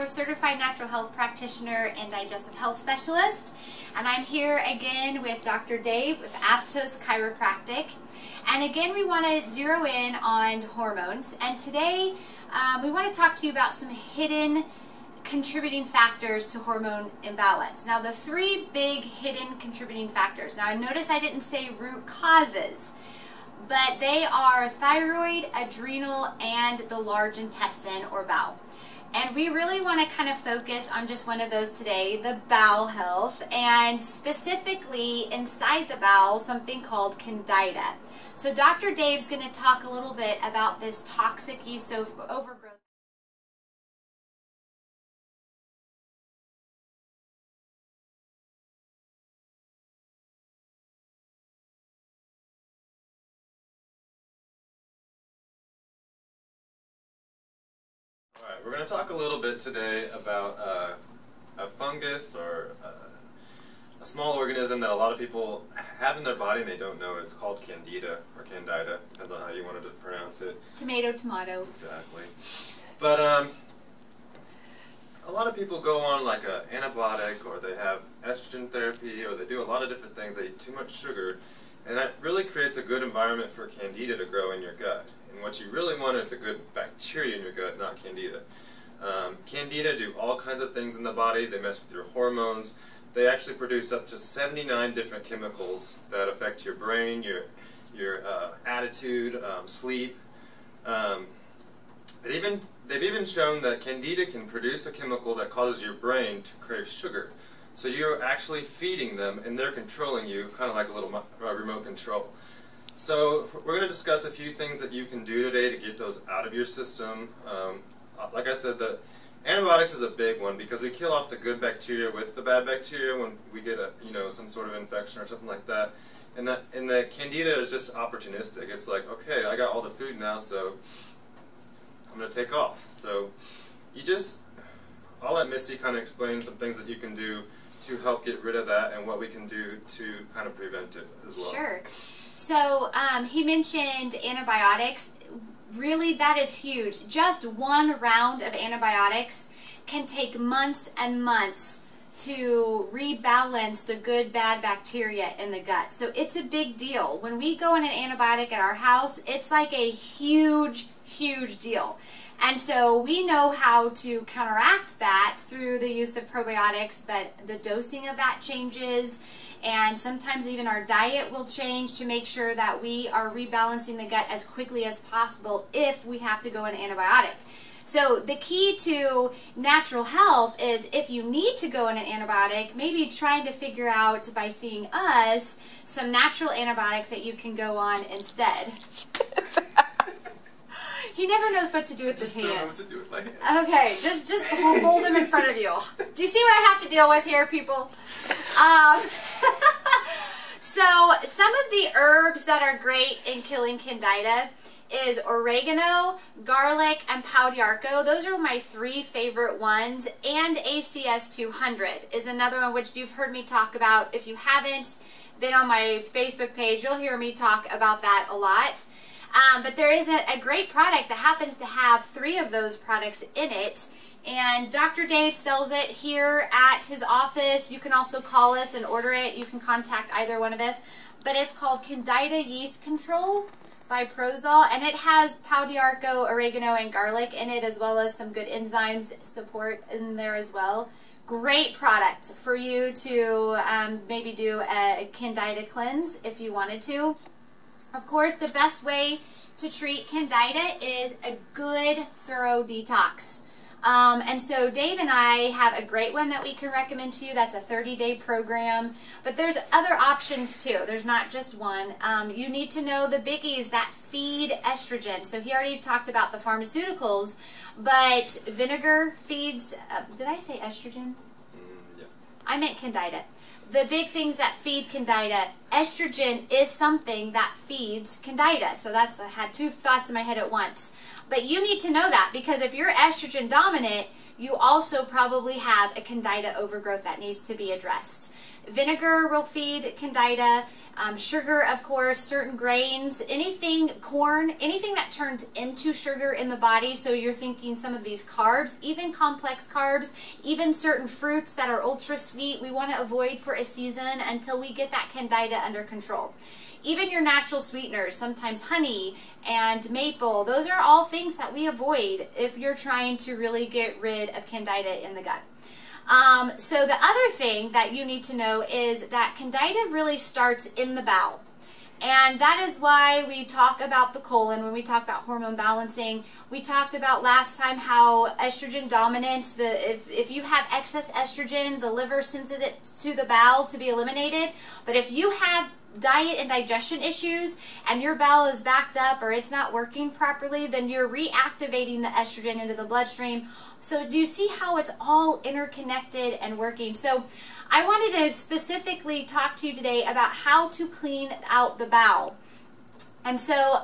certified natural health practitioner and digestive health specialist, and I'm here again with Dr. Dave with Aptos Chiropractic. And again, we want to zero in on hormones, and today we want to talk to you about some hidden contributing factors to hormone imbalance. Now, the three big hidden contributing factors. Now, notice I didn't say root causes, but they are thyroid, adrenal, and the large intestine or bowel. And we really want to kind of focus on just one of those today, the bowel health, and specifically inside the bowel, something called candida. So Dr. Dave's going to talk a little bit about this toxic yeast overgrowth. Alright, we're going to talk a little bit today about a fungus or a small organism that a lot of people have in their body and they don't know. It's called candida or candida, depends on how you wanted to pronounce it. Tomato, tomato. Exactly. But a lot of people go on like an antibiotic, or they have estrogen therapy, or they do a lot of different things. They eat too much sugar, and that really creates a good environment for candida to grow in your gut. And what you really want are the good bacteria in your gut, not candida. Candida do all kinds of things in the body. They mess with your hormones. They actually produce up to 79 different chemicals that affect your brain, your attitude, sleep. They've even shown that candida can produce a chemical that causes your brain to crave sugar. So you're actually feeding them, and they're controlling you, kind of like a little remote control. So we're going to discuss a few things that you can do today to get those out of your system. Like I said, the antibiotics is a big one because we kill off the good bacteria with the bad bacteria when we get some sort of infection or something like that. And the candida is just opportunistic. It's like, okay, I got all the food now, so I'm going to take off. So I'll let Misty kind of explain some things that you can do to help get rid of that and what we can do to kind of prevent it as well. Sure. So he mentioned antibiotics. Really, that is huge. Just one round of antibiotics can take months and months to rebalance the good, bad bacteria in the gut. So it's a big deal. When we go on an antibiotic at our house, it's like a huge, huge deal. And so we know how to counteract that through the use of probiotics, but the dosing of that changes, and sometimes even our diet will change to make sure that we are rebalancing the gut as quickly as possible if we have to go on an antibiotic. So the key to natural health is, if you need to go on an antibiotic, maybe trying to figure out by seeing us some natural antibiotics that you can go on instead. He never knows what to do with his hands. I don't know what to do with my hands. Okay, just hold them in front of you. Do you see what I have to deal with here, people? So some of the herbs that are great in killing candida is oregano, garlic, and pau d'arco. Those are my three favorite ones. And ACS 200 is another one which you've heard me talk about. If you haven't been on my Facebook page, you'll hear me talk about that a lot. But there is a great product that happens to have three of those products in it, and Dr. Dave sells it here at his office. You can also call us and order it. You can contact either one of us, but it's called Candida Yeast Control by Prozol, and it has pau d'arco, oregano, and garlic in it, as well as some good enzymes support in there as well. Great product for you to maybe do a candida cleanse if you wanted to. Of course, the best way to treat candida is a good, thorough detox. And so Dave and I have a great one that we can recommend to you. That's a 30-day program. But there's other options too. There's not just one. You need to know the biggies that feed estrogen. So he already talked about the pharmaceuticals, but vinegar feeds, did I say estrogen? Yeah. I meant candida. The big things that feed candida, estrogen is something that feeds candida. So I had two thoughts in my head at once. But you need to know that, because if you're estrogen dominant, you also probably have a candida overgrowth that needs to be addressed. Vinegar will feed candida, sugar, of course, certain grains, anything, corn, anything that turns into sugar in the body. So you're thinking some of these carbs, even complex carbs, even certain fruits that are ultra sweet, we want to avoid for a season until we get that candida under control. Even your natural sweeteners, sometimes honey and maple, those are all things that we avoid if you're trying to really get rid of candida in the gut. So the other thing that you need to know is that candida really starts in the bowel. And that is why we talk about the colon when we talk about hormone balancing. We talked about last time how estrogen dominance, if you have excess estrogen, the liver sends it to the bowel to be eliminated. But if you have diet and digestion issues and your bowel is backed up or it's not working properly, then you're reactivating the estrogen into the bloodstream. So do you see how it's all interconnected and working? So I wanted to specifically talk to you today about how to clean out the bowel. And so,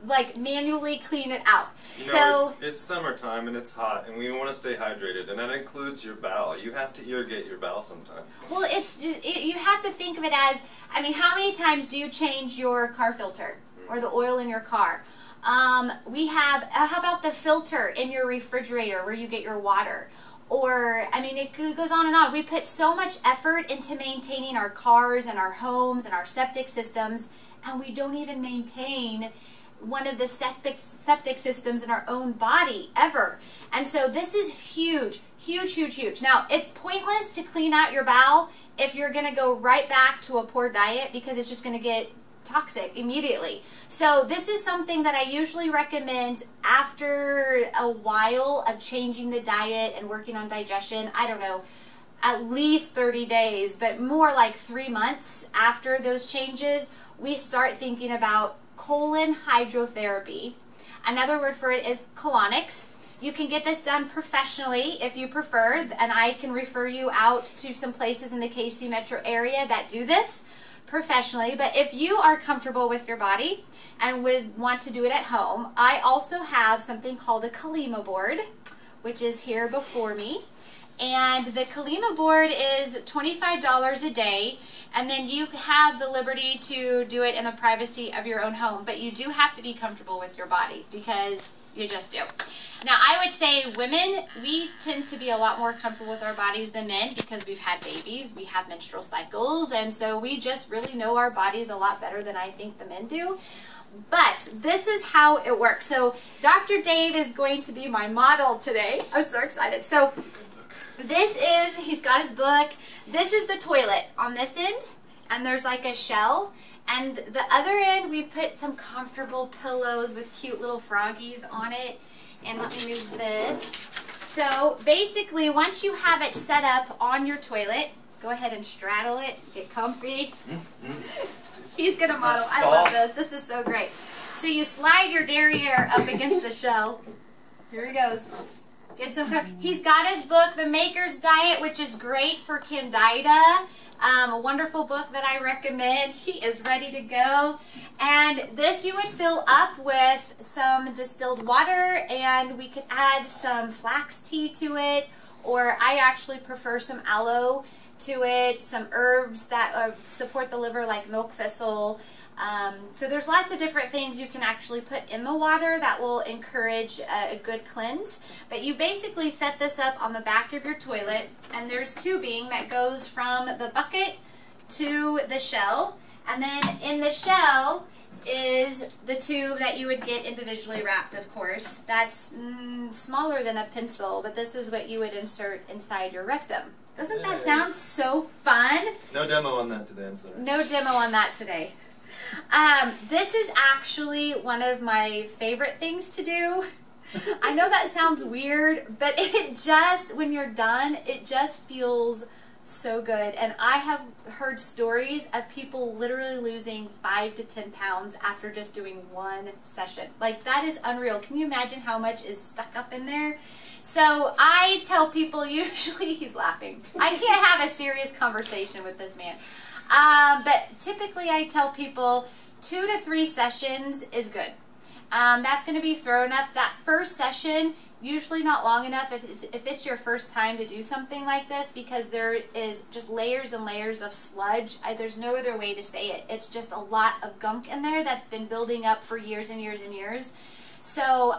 like, manually clean it out. You know, it's summertime and it's hot, and we want to stay hydrated, and that includes your bowel. You have to irrigate your bowel sometime. Well, you have to think of it as, I mean, how many times do you change your car filter or the oil in your car? We have, how about the filter in your refrigerator where you get your water? Or, I mean, it goes on and on. We put so much effort into maintaining our cars and our homes and our septic systems, and we don't even maintain one of the septic systems in our own body ever. And so this is huge, huge, huge, huge. Now, it's pointless to clean out your bowel if you're going to go right back to a poor diet, because it's just going to get toxic immediately. So this is something that I usually recommend after a while of changing the diet and working on digestion. I don't know, at least 30 days, but more like 3 months after those changes, we start thinking about colon hydrotherapy. Another word for it is colonics. You can get this done professionally if you prefer, and I can refer you out to some places in the KC metro area that do this professionally. But if you are comfortable with your body and would want to do it at home, I also have something called a Kalima board, which is here before me. And the Kalima board is $25 a day, and then you have the liberty to do it in the privacy of your own home. But you do have to be comfortable with your body, because you just do. Now, I would say women, we tend to be a lot more comfortable with our bodies than men, because we've had babies, we have menstrual cycles, and so we just really know our bodies a lot better than I think the men do. But this is how it works. So Dr. Dave is going to be my model today. I'm so excited. So this is, he's got his book. This is the toilet on this end, and there's like a shell. And the other end, we put some comfortable pillows with cute little froggies on it. And let me move this. So basically, once you have it set up on your toilet, go ahead and straddle it, get comfy. He's going to model. I love this. This is so great. So you slide your derriere up against the shell. Here he goes. Get some. He's got his book, The Maker's Diet, which is great for candida. A wonderful book that I recommend. He is ready to go. And this you would fill up with some distilled water, and we could add some flax tea to it, or I actually prefer some aloe to it, some herbs that support the liver like milk thistle. So there's lots of different things you can actually put in the water that will encourage a good cleanse. But you basically set this up on the back of your toilet, and there's tubing that goes from the bucket to the shell. And then in the shell is the tube that you would get individually wrapped, of course. That's smaller than a pencil, but this is what you would insert inside your rectum. Doesn't that sound so fun? No demo on that today, I'm sorry. No demo on that today. This is actually one of my favorite things to do. I know that sounds weird, but it just, when you're done, it just feels so good. And I have heard stories of people literally losing 5 to 10 pounds after just doing one session. Like, that is unreal. Can you imagine how much is stuck up in there? So I tell people, usually, he's laughing. I can't have a serious conversation with this man. But typically I tell people 2 to 3 sessions is good. That's going to be thorough enough. That first session, usually not long enough if it's your first time to do something like this, because there is just layers and layers of sludge. There's no other way to say it. It's just a lot of gunk in there that's been building up for years and years and years. So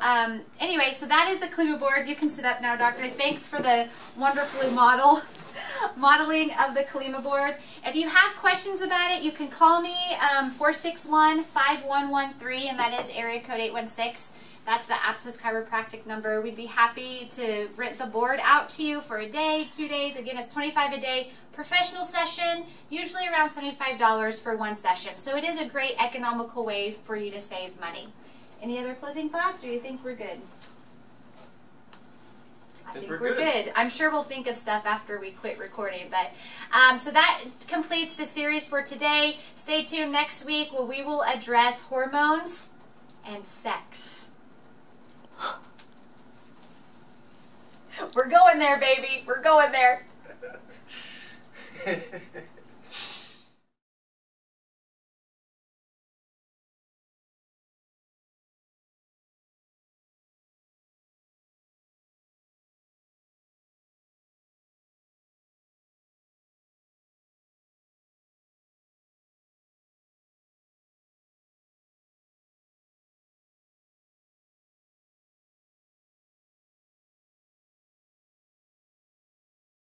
anyway, so that is the Klima board. You can sit up now, Doctor. Thanks for the wonderfully modeling of the Klima board. If you have questions about it, you can call me 461-5113, and that is area code 816. That's the Aptos Chiropractic number. We'd be happy to rent the board out to you for a day, 2 days. Again, it's $25 a day. Professional session, usually around $75 for one session. So it is a great economical way for you to save money. Any other closing thoughts, or do you think we're good? I think we're good. I'm sure we'll think of stuff after we quit recording. But so that completes the series for today. Stay tuned next week where we will address hormones and sex. We're going there, baby. We're going there.